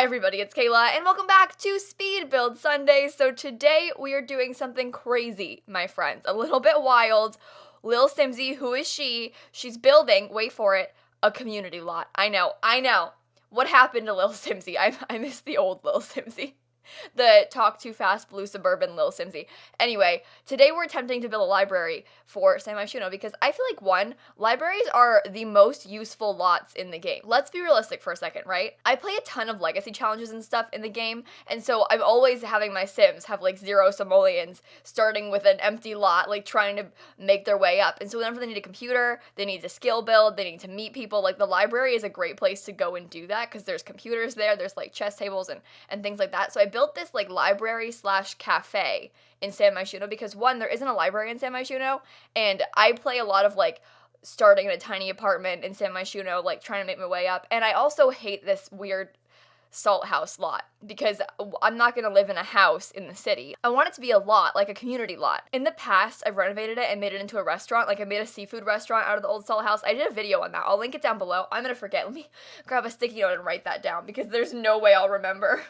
Hi everybody, it's Kayla, and welcome back to Speed Build Sunday. So today we are doing something crazy, my friends, a little bit wild. Lilsimsie, who is she? She's building, wait for it, a community lot. I know. What happened to Lilsimsie? I miss the old Lilsimsie. The talk too fast blue suburban lilsimsie. Anyway, today we're attempting to build a library for San Myshuno because I feel like, one, libraries are the most useful lots in the game. Let's be realistic for a second, right? I play a ton of legacy challenges and stuff in the game, and so I'm always having my Sims have like 0 simoleons starting with an empty lot, like trying to make their way up. And so whenever they need a computer, they need to skill build, they need to meet people, like the library is a great place to go and do that because there's computers there's like chess tables and things like that. So I built this like library slash cafe in San Myshuno because, one, there isn't a library in San Myshuno, and I play a lot of like starting in a tiny apartment in San Myshuno, like trying to make my way up. And I also hate this weird salt house lot because I'm not going to live in a house in the city. I want it to be a lot, like a community lot. In the past, I've renovated it and made it into a restaurant. Like I made a seafood restaurant out of the old salt house. I did a video on that. I'll link it down below. I'm going to forget. Let me grab a sticky note and write that down because there's no way I'll remember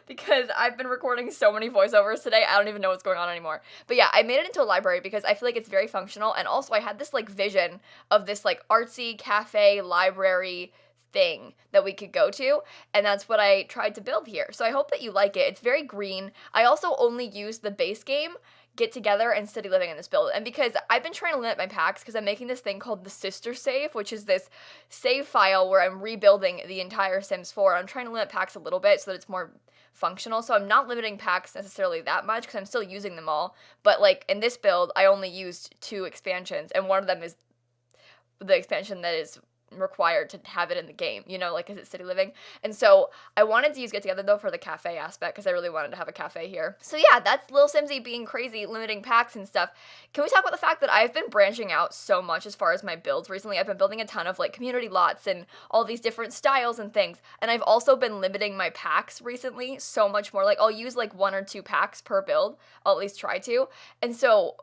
because I've been recording so many voiceovers today. I don't even know what's going on anymore. But yeah, I made it into a library because I feel like it's very functional. And also I had this like vision of this like artsy cafe library thing that we could go to, and that's what I tried to build here. So I hope that you like it. It's very green. I also only used the base game Get Together and City Living in this build, and because I've been trying to limit my packs because I'm making this thing called the sister save, which is this save file where I'm rebuilding the entire Sims 4. I'm trying to limit packs a little bit so that it's more functional, so I'm not limiting packs necessarily that much because I'm still using them all, but like in this build I only used 2 expansions, and one of them is the expansion that is required to have it in the game, you know, like, is it City Living? And so I wanted to use Get Together though for the cafe aspect because I really wanted to have a cafe here. So yeah, that's Lilsimsie being crazy, limiting packs and stuff. Can we talk about the fact that I've been branching out so much as far as my builds recently? I've been building a ton of like community lots and all these different styles and things, and I've also been limiting my packs recently so much more. Like I'll use like 1 or 2 packs per build. I'll at least try to. And so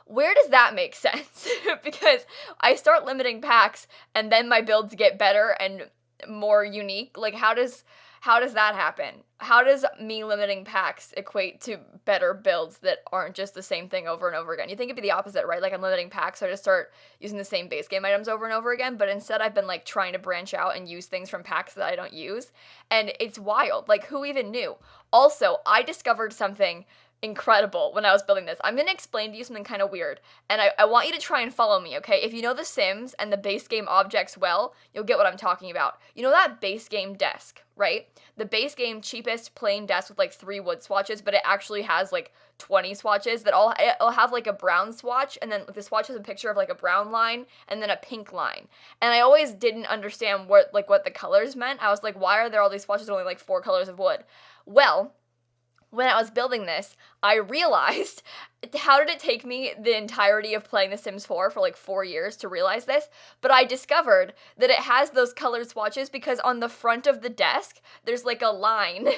where does that make sense? Because I start limiting packs and then my builds get better and more unique. Like how does that happen? How does me limiting packs equate to better builds that aren't just the same thing over and over again? You think it'd be the opposite, right? Like I'm limiting packs, so I just start using the same base game items over and over again, but instead I've been like trying to branch out and use things from packs that I don't use, and it's wild. Like who even knew? Also, I discovered something incredible when I was building this. I'm going to explain to you something kind of weird, and I want you to try and follow me, okay? If you know The Sims and the base game objects well, you'll get what I'm talking about. You know that base game desk, right? The base game cheapest plain desk with like 3 wood swatches, but it actually has like 20 swatches that it'll have like a brown swatch, and then the swatch has a picture of like a brown line and then a pink line. And I always didn't understand what the colors meant. I was like, why are there all these swatches and only like 4 colors of wood? Well, when I was building this, I realized, how did it take me the entirety of playing The Sims 4 for like 4 years to realize this? But I discovered that it has those colored swatches because on the front of the desk, there's like a line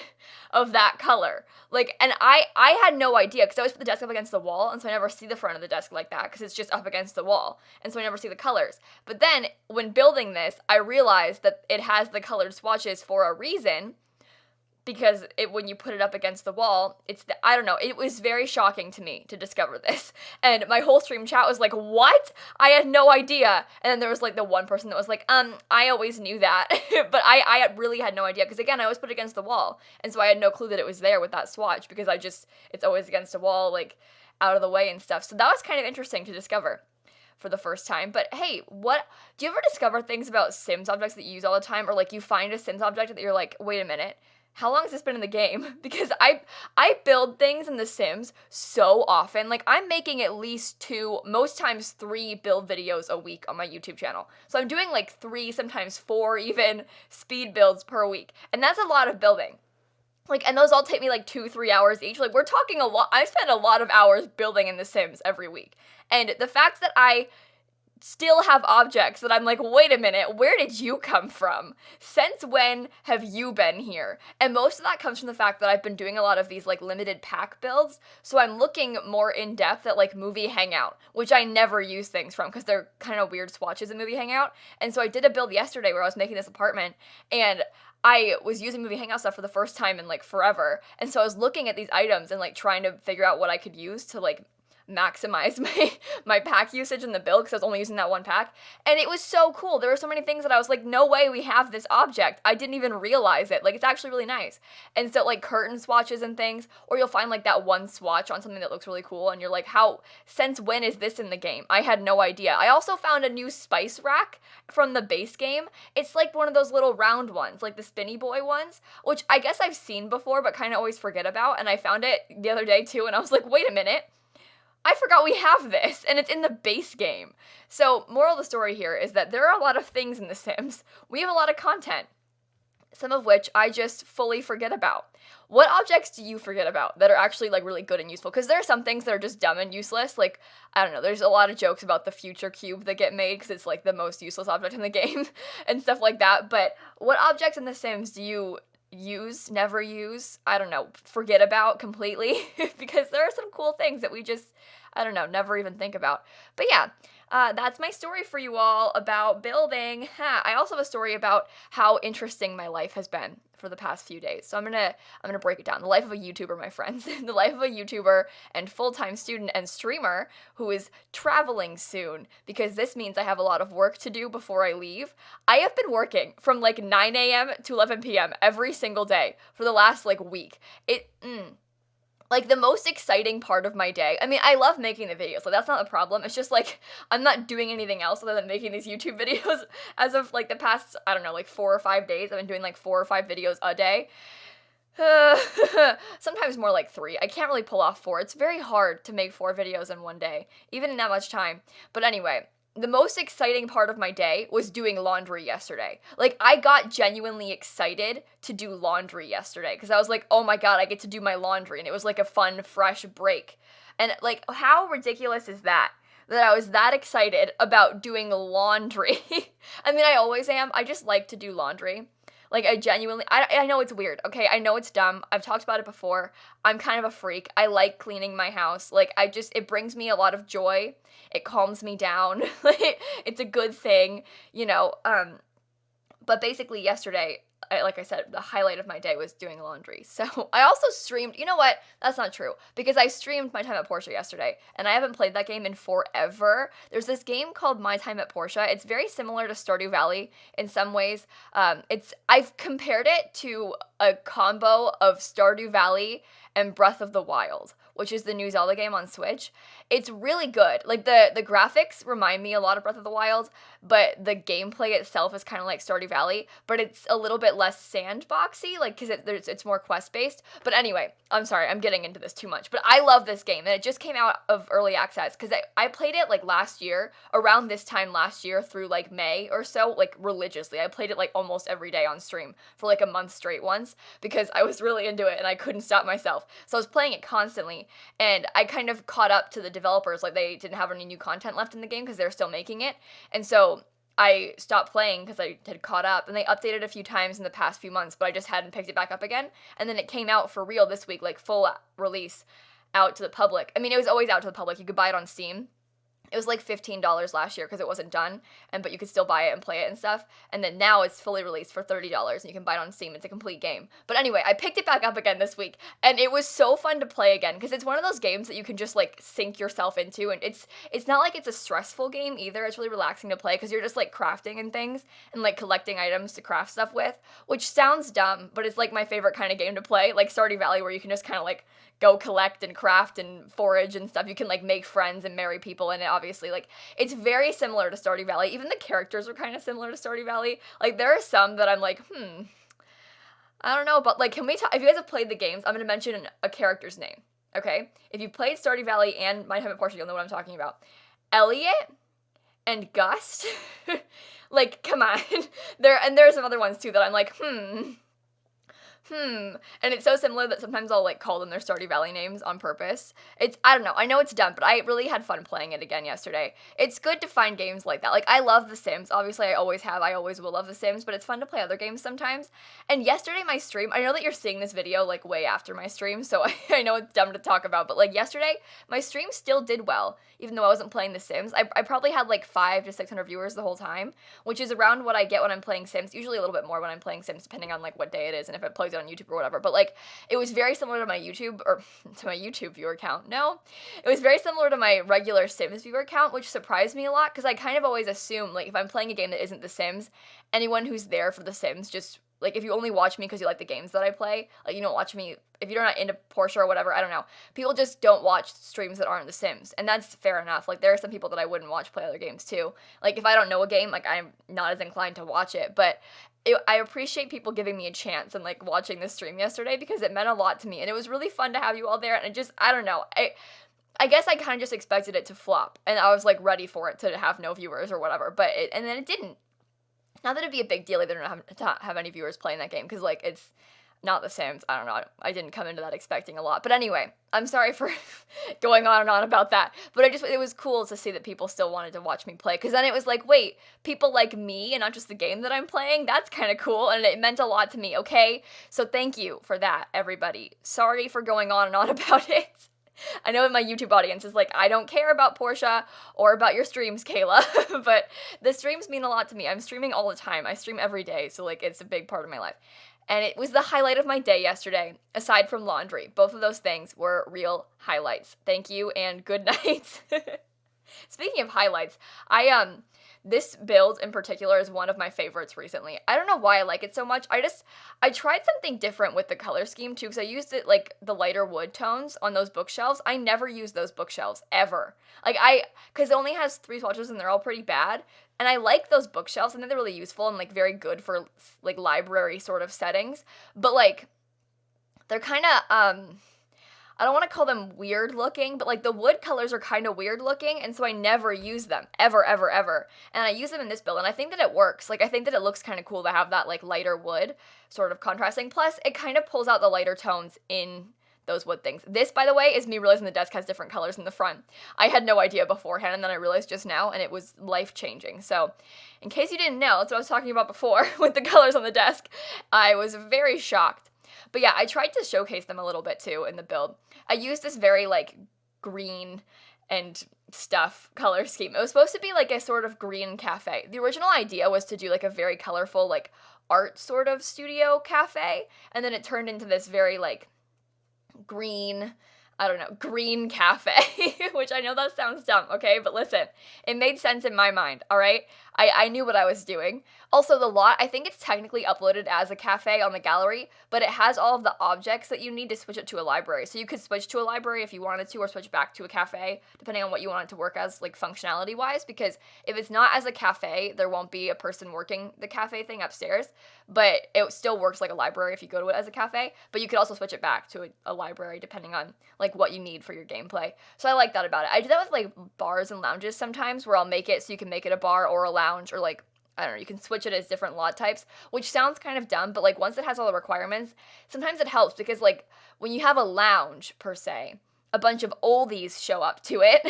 of that color. Like, and I had no idea because I always put the desk up against the wall, and so I never see the front of the desk like that because it's just up against the wall, and so I never see the colors. But then, when building this, I realized that it has the colored swatches for a reason, because when you put it up against the wall, I don't know, it was very shocking to me to discover this, and my whole stream chat was like, what? I had no idea. And then there was like the one person that was like, I always knew that, but I really had no idea, because again, I always put it against the wall, and so I had no clue that it was there with that swatch, because it's always against the wall, like, out of the way and stuff. So that was kind of interesting to discover for the first time. But hey, do you ever discover things about Sims objects that you use all the time, or like you find a Sims object that you're like, wait a minute, how long has this been in the game? Because I build things in The Sims so often. Like, I'm making at least 2, most times 3 build videos a week on my YouTube channel. So I'm doing like 3, sometimes 4 even speed builds per week. And that's a lot of building. Like, and those all take me like 2-3 hours each. Like, we're talking a lot. I spend a lot of hours building in The Sims every week. And the fact that I still have objects that I'm like, wait a minute, where did you come from? Since when have you been here? And most of that comes from the fact that I've been doing a lot of these like limited pack builds, so I'm looking more in depth at like Movie Hangout, which I never use things from because they're kind of weird swatches in Movie Hangout. And so I did a build yesterday where I was making this apartment, and I was using Movie Hangout stuff for the first time in like forever. And so I was looking at these items and like trying to figure out what I could use to like maximize my pack usage in the build because I was only using that one pack. And it was so cool. There were so many things that I was like, no way we have this object. I didn't even realize it. Like, it's actually really nice. And so like curtain swatches and things, or you'll find like that one swatch on something that looks really cool and you're like, how, since when is this in the game? I had no idea. I also found a new spice rack from the base game. It's like one of those little round ones, like the spinny boy ones, which I guess I've seen before but kind of always forget about. And I found it the other day too, and I was like, wait a minute, I forgot we have this, and it's in the base game. So, moral of the story here is that there are a lot of things in The Sims. We have a lot of content, some of which I just fully forget about. What objects do you forget about that are actually, like, really good and useful? Because there are some things that are just dumb and useless. Like, I don't know, there's a lot of jokes about the future cube that get made because it's, like, the most useless object in the game and stuff like that. But what objects in The Sims do you use, never use, I don't know, forget about completely? Because there are some cool things that we just, I don't know, never even think about. But yeah, that's my story for you all about building. I also have a story about how interesting my life has been for the past few days. So I'm gonna break it down. The life of a YouTuber, my friends. The life of a YouTuber and full-time student and streamer who is traveling soon, because this means I have a lot of work to do before I leave. I have been working from like 9 a.m. to 11 p.m. every single day for the last like week. Like, the most exciting part of my day, I mean, I love making the videos, like, that's not the problem. It's just, like, I'm not doing anything else other than making these YouTube videos as of, like, the past, I don't know, like, 4 or 5 days. I've been doing, like, 4 or 5 videos a day. Sometimes more like 3. I can't really pull off 4. It's very hard to make 4 videos in one day, even in that much time. But anyway, the most exciting part of my day was doing laundry yesterday. Like, I got genuinely excited to do laundry yesterday because I was like, oh my god, I get to do my laundry, and it was like a fun, fresh break. And like, how ridiculous is that? That I was that excited about doing laundry. I mean, I always am. I just like to do laundry. Like, I genuinely, I know it's weird, okay? I know it's dumb. I've talked about it before. I'm kind of a freak. I like cleaning my house. Like, it brings me a lot of joy. It calms me down. Like, it's a good thing, you know? But basically yesterday, like I said, the highlight of my day was doing laundry. So I also streamed, you know what? That's not true, because I streamed My Time at Portia yesterday, and I haven't played that game in forever. There's this game called My Time at Portia. It's very similar to Stardew Valley in some ways. I've compared it to a combo of Stardew Valley and Breath of the Wild, which is the new Zelda game on Switch. It's really good. Like, the graphics remind me a lot of Breath of the Wild, but the gameplay itself is kind of like Stardew Valley, but it's a little bit less sandboxy, like, because it's more quest-based. But anyway, I'm sorry, I'm getting into this too much, but I love this game, and it just came out of early access, because I played it, like, last year, around this time last year through, like, May or so, like, religiously. I played it, like, almost every day on stream for, like, a month straight once, because I was really into it, and I couldn't stop myself. So I was playing it constantly, and I kind of caught up to the developers. Like, they didn't have any new content left in the game because they're still making it, and so I stopped playing because I had caught up, and they updated a few times in the past few months, but I just hadn't picked it back up again, and then it came out for real this week, like, full release out to the public. I mean, it was always out to the public. You could buy it on Steam. It was like $15 last year because it wasn't done, but you could still buy it and play it and stuff. And then now it's fully released for $30, and you can buy it on Steam. It's a complete game. But anyway, I picked it back up again this week, and it was so fun to play again because it's one of those games that you can just like sink yourself into, and it's not like it's a stressful game either. It's really relaxing to play because you're just like crafting and things and like collecting items to craft stuff with, which sounds dumb, but it's like my favorite kind of game to play, like Stardew Valley, where you can just kind of like go collect and craft and forage and stuff. You can like make friends and marry people in it, obviously. Like, it's very similar to Stardew Valley. Even the characters are kind of similar to Stardew Valley. Like, there are some that I'm like, I don't know, but like, can we talk, if you guys have played the games, I'm gonna mention a character's name, okay? If you've played Stardew Valley and My Time at Portia, you'll know what I'm talking about. Elliot and Gust, like, come on. There are some other ones too that I'm like, And it's so similar that sometimes I'll like call them their Stardew Valley names on purpose. I don't know, I know it's dumb, but I really had fun playing it again yesterday. It's good to find games like that. Like, I love The Sims. Obviously, I always have, I always will love The Sims, but it's fun to play other games sometimes. And yesterday, my stream, I know that you're seeing this video like way after my stream, so I know it's dumb to talk about, but like yesterday, my stream still did well, even though I wasn't playing The Sims. I probably had like 500 to 600 viewers the whole time, which is around what I get when I'm playing Sims, usually a little bit more when I'm playing Sims, depending on like what day it is and if it plays it on YouTube or whatever. But like, it was very similar to my YouTube, or to my YouTube viewer count. No, it was very similar to my regular Sims viewer count, which surprised me a lot, because I kind of always assume, like, if I'm playing a game that isn't The Sims, anyone who's there for The Sims just, like, if you only watch me because you like the games that I play, like, you don't watch me, if you're not into Porsche or whatever, I don't know, people just don't watch streams that aren't The Sims, and that's fair enough. Like, there are some people that I wouldn't watch play other games too. Like, if I don't know a game, like, I'm not as inclined to watch it, but I appreciate people giving me a chance and, like, watching this stream yesterday, because it meant a lot to me, and it was really fun to have you all there, and it just, I don't know, I guess I kind of just expected it to flop, and I was, like, ready for it to have no viewers or whatever, but and then it didn't. Not that it'd be a big deal either to have any viewers playing that game, because, like, it's not The Sims. I don't know. I didn't come into that expecting a lot. But anyway, I'm sorry for going on and on about that. But it was cool to see that people still wanted to watch me play, because then it was like, wait, people like me and not just the game that I'm playing? That's kind of cool, and it meant a lot to me, okay? So thank you for that, everybody. Sorry for going on and on about it. I know my YouTube audience is like, I don't care about Portia or about your streams, Kayla, but the streams mean a lot to me. I'm streaming all the time. I stream every day, so, like, it's a big part of my life. And it was the highlight of my day yesterday, aside from laundry. Both of those things were real highlights. Thank you, and good night. Speaking of highlights, this build in particular is one of my favorites recently. I don't know why I like it so much. I tried something different with the color scheme too, because I used it, like, the lighter wood tones on those bookshelves. I never use those bookshelves, ever. Like, because it only has 3 swatches and they're all pretty bad. And I like those bookshelves. I think they're really useful and, like, very good for, like, library sort of settings. But, like, they're kind of, I don't want to call them weird looking, but, like, the wood colors are kind of weird looking, and so I never use them, ever, ever, ever. And I use them in this build, and I think that it works. Like, I think that it looks kind of cool to have that, like, lighter wood sort of contrasting. Plus, it kind of pulls out the lighter tones in those wood things. This, by the way, is me realizing the desk has different colors in the front. I had no idea beforehand, and then I realized just now, and it was life-changing. So, in case you didn't know, that's what I was talking about before with the colors on the desk. I was very shocked. But yeah, I tried to showcase them a little bit too in the build. I used this very, like, green and stuff color scheme. It was supposed to be like a sort of green cafe. The original idea was to do, like, a very colorful, like, art sort of studio cafe, and then it turned into this very, like, green, I don't know, green cafe, which I know that sounds dumb, okay? But listen, it made sense in my mind, all right? I knew what I was doing. Also, the lot, I think it's technically uploaded as a cafe on the gallery, but it has all of the objects that you need to switch it to a library. So you could switch to a library if you wanted to, or switch back to a cafe, depending on what you want it to work as, like, functionality-wise, because if it's not as a cafe, there won't be a person working the cafe thing upstairs, but it still works like a library if you go to it as a cafe, but you could also switch it back to a library, depending on, like, what you need for your gameplay. So I like that about it. I do that with, like, bars and lounges sometimes, where I'll make it so you can make it a bar or a lounge, or, like, I don't know, you can switch it as different lot types, which sounds kind of dumb, but, like, once it has all the requirements, sometimes it helps, because, like, when you have a lounge, per se, a bunch of oldies show up to it,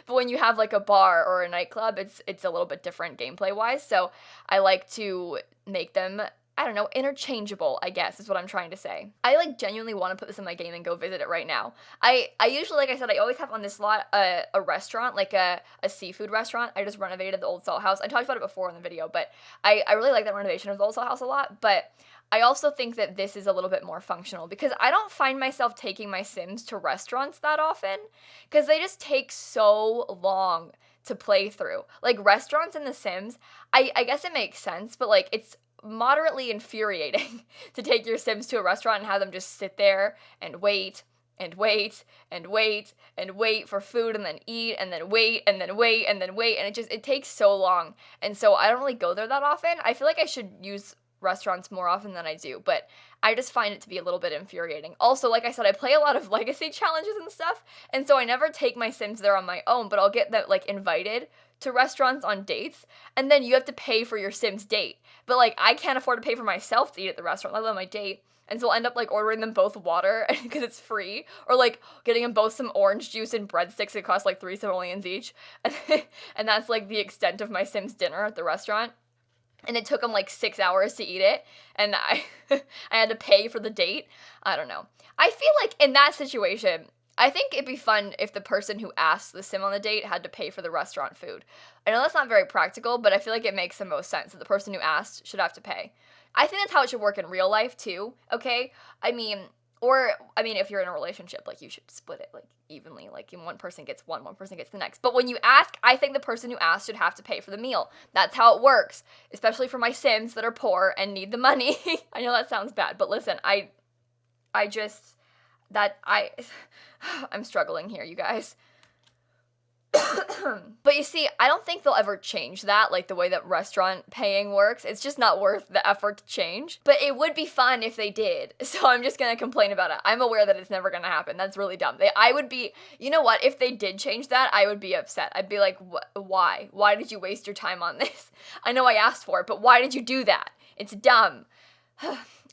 but when you have, like, a bar or a nightclub, it's a little bit different gameplay-wise, so I like to make them, I don't know, interchangeable, I guess, is what I'm trying to say. I, like, genuinely want to put this in my game and go visit it right now. I usually, like I said, I always have on this lot a restaurant, like a seafood restaurant. I just renovated the old salt house. I talked about it before in the video, but I really like that renovation of the old salt house a lot, but I also think that this is a little bit more functional, because I don't find myself taking my Sims to restaurants that often, because they just take so long to play through. Like, restaurants in The Sims, I guess it makes sense, but, like, it's moderately infuriating to take your Sims to a restaurant and have them just sit there and wait and wait and wait and wait for food, and then eat, and then wait and then wait and then wait, and it takes so long. And so I don't really go there that often. I feel like I should use restaurants more often than I do, but I just find it to be a little bit infuriating. Also, like I said, I play a lot of legacy challenges and stuff, and so I never take my Sims there on my own, but I'll get that, like, invited to restaurants on dates, and then you have to pay for your Sims date. But like, I can't afford to pay for myself to eat at the restaurant, let alone my date. And so I'll end up like ordering them both water because it's free, or like getting them both some orange juice and breadsticks. It costs like 3 simoleons each, and that's like the extent of my Sims dinner at the restaurant. And it took them like 6 hours to eat it, and I I had to pay for the date. I don't know. I feel like in that situation, I think it'd be fun if the person who asked the sim on the date had to pay for the restaurant food. I know that's not very practical, but I feel like it makes the most sense that the person who asked should have to pay. I think that's how it should work in real life too, okay? I mean, if you're in a relationship, like, you should split it, like, evenly. Like, one person gets one person gets the next. But when you ask, I think the person who asked should have to pay for the meal. That's how it works, especially for my Sims that are poor and need the money. I know that sounds bad, but listen, I'm struggling here, you guys. But you see, I don't think they'll ever change that, like the way that restaurant paying works. It's just not worth the effort to change. But it would be fun if they did. So I'm just gonna complain about it. I'm aware that it's never gonna happen. That's really dumb. You know what? If they did change that, I would be upset. I'd be like, why? Why did you waste your time on this? I know I asked for it, but why did you do that? It's dumb.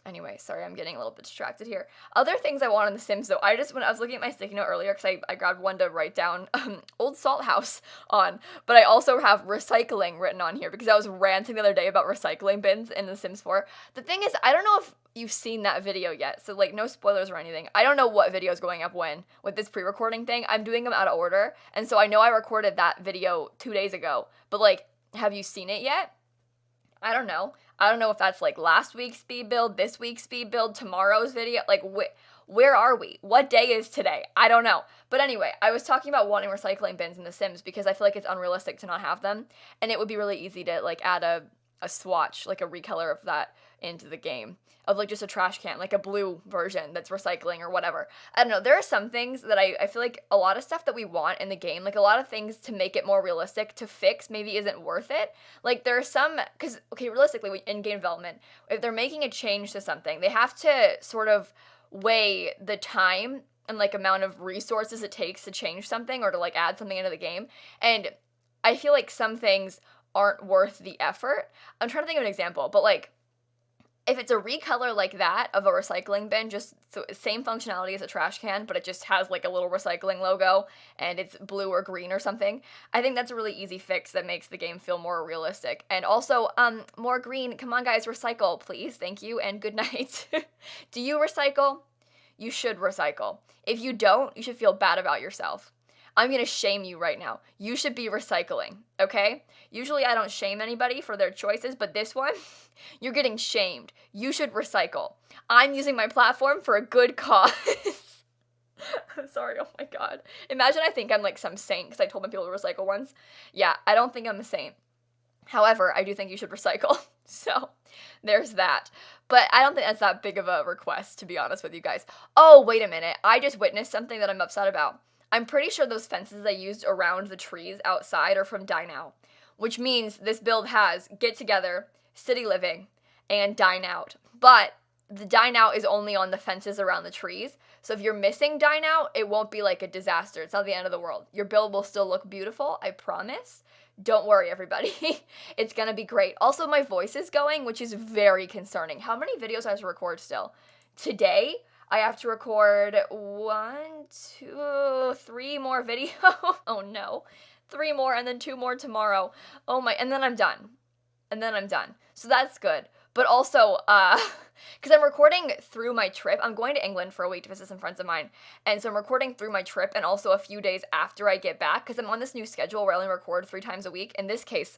Anyway, sorry, I'm getting a little bit distracted here. Other things I want in The Sims, though, when I was looking at my sticky note earlier, because I grabbed one to write down Old Salt House on, but I also have recycling written on here, because I was ranting the other day about recycling bins in The Sims 4. The thing is, I don't know if you've seen that video yet, so, like, no spoilers or anything. I don't know what video is going up when with this pre-recording thing. I'm doing them out of order, and so I know I recorded that video 2 days ago, but, like, have you seen it yet? I don't know. I don't know if that's like last week's speed build, this week's speed build, tomorrow's video. Like, where are we? What day is today? I don't know. But anyway, I was talking about wanting recycling bins in The Sims because I feel like it's unrealistic to not have them. And it would be really easy to like add a swatch, like a recolor of that into the game. Of like just a trash can, like a blue version that's recycling or whatever. I don't know. There are some things that I feel like a lot of stuff that we want in the game, like a lot of things to make it more realistic to fix maybe isn't worth it. Like there are some, because, okay, realistically, in game development, if they're making a change to something, they have to sort of weigh the time and like amount of resources it takes to change something or to like add something into the game. And I feel like some things aren't worth the effort. I'm trying to think of an example, but like, if it's a recolor like that of a recycling bin, just same functionality as a trash can, but it just has like a little recycling logo and it's blue or green or something, I think that's a really easy fix that makes the game feel more realistic. And also, more green. Come on, guys, recycle, please. Thank you and good night. Do you recycle? You should recycle. If you don't, you should feel bad about yourself. I'm gonna shame you right now. You should be recycling, okay? Usually I don't shame anybody for their choices, but this one, you're getting shamed. You should recycle. I'm using my platform for a good cause. I'm sorry, oh my god. Imagine I think I'm like some saint because I told my people to recycle once. Yeah, I don't think I'm a saint. However, I do think you should recycle. So, there's that. But I don't think that's that big of a request, to be honest with you guys. Oh, wait a minute. I just witnessed something that I'm upset about. I'm pretty sure those fences I used around the trees outside are from Dine Out, which means this build has Get Together, City Living, and Dine Out. But the Dine Out is only on the fences around the trees, so if you're missing Dine Out, it won't be like a disaster. It's not the end of the world. Your build will still look beautiful, I promise. Don't worry, everybody. It's gonna be great. Also, my voice is going, which is very concerning. How many videos do I have to record still? Today, I have to record 1, 2, 3 more videos. Oh no. 3 more and then 2 more tomorrow. Oh my, and then I'm done. So that's good. But also, because I'm recording through my trip. I'm going to England for a week to visit some friends of mine. And so I'm recording through my trip and also a few days after I get back because I'm on this new schedule where I only record 3 times a week. In this case,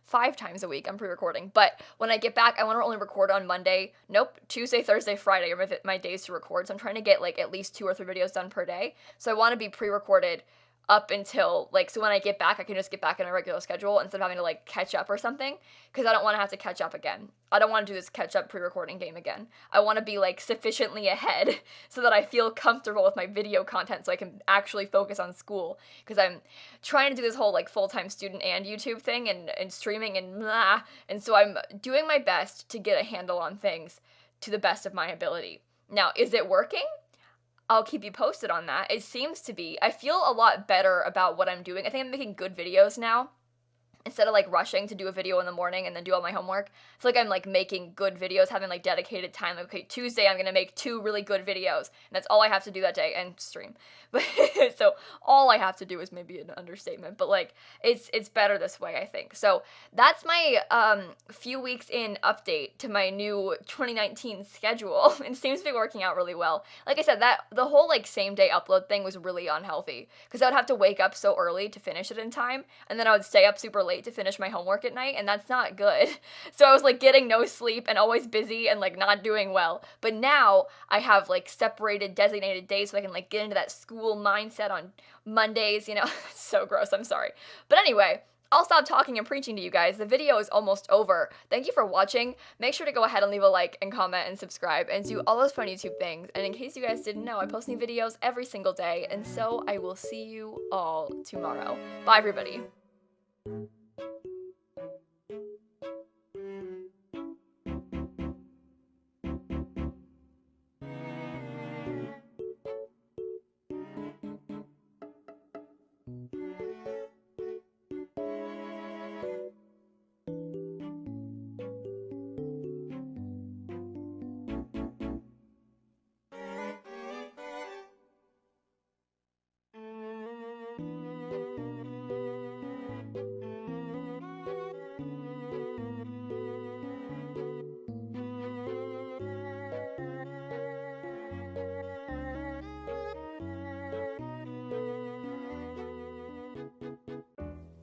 5 times a week I'm pre-recording. But when I get back, I want to only record on Monday. Nope, Tuesday, Thursday, Friday are my days to record. So I'm trying to get like at least 2 or 3 videos done per day. So I want to be pre-recorded up until, like, so when I get back, I can just get back in a regular schedule instead of having to, like, catch up or something, because I don't want to have to catch up again. I don't want to do this catch-up pre-recording game again. I want to be, like, sufficiently ahead so that I feel comfortable with my video content so I can actually focus on school, because I'm trying to do this whole, like, full-time student and YouTube thing and streaming and blah, and so I'm doing my best to get a handle on things to the best of my ability. Now, is it working? I'll keep you posted on that. It seems to be. I feel a lot better about what I'm doing. I think I'm making good videos now. instead of like rushing to do a video in the morning and then do all my homework, I feel like I'm like making good videos, having like dedicated time. Like, okay, Tuesday I'm gonna make 2 really good videos, and that's all I have to do that day, and stream. But so all I have to do is maybe an understatement, but like it's better this way, I think. So that's my few weeks in update to my new 2019 schedule. It seems to be working out really well. Like I said, that the whole like same day upload thing was really unhealthy because I would have to wake up so early to finish it in time, and then I would stay up super late to finish my homework at night, and that's not good. So I was like getting no sleep and always busy and like not doing well. But now I have like separated designated days so I can like get into that school mindset on Mondays, you know. It's so gross, I'm sorry. But anyway, I'll stop talking and preaching to you guys. The video is almost over. Thank you for watching. Make sure to go ahead and leave a like and comment and subscribe and do all those fun YouTube things. And in case you guys didn't know, I post new videos every single day. And so I will see you all tomorrow. Bye, everybody.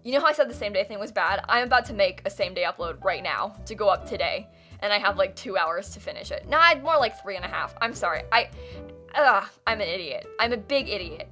You know how I said the same day thing was bad? I'm about to make a same day upload right now to go up today, and I have like 2 hours to finish it. Nah, more like 3.5. I'm sorry. I'm an idiot. I'm a big idiot.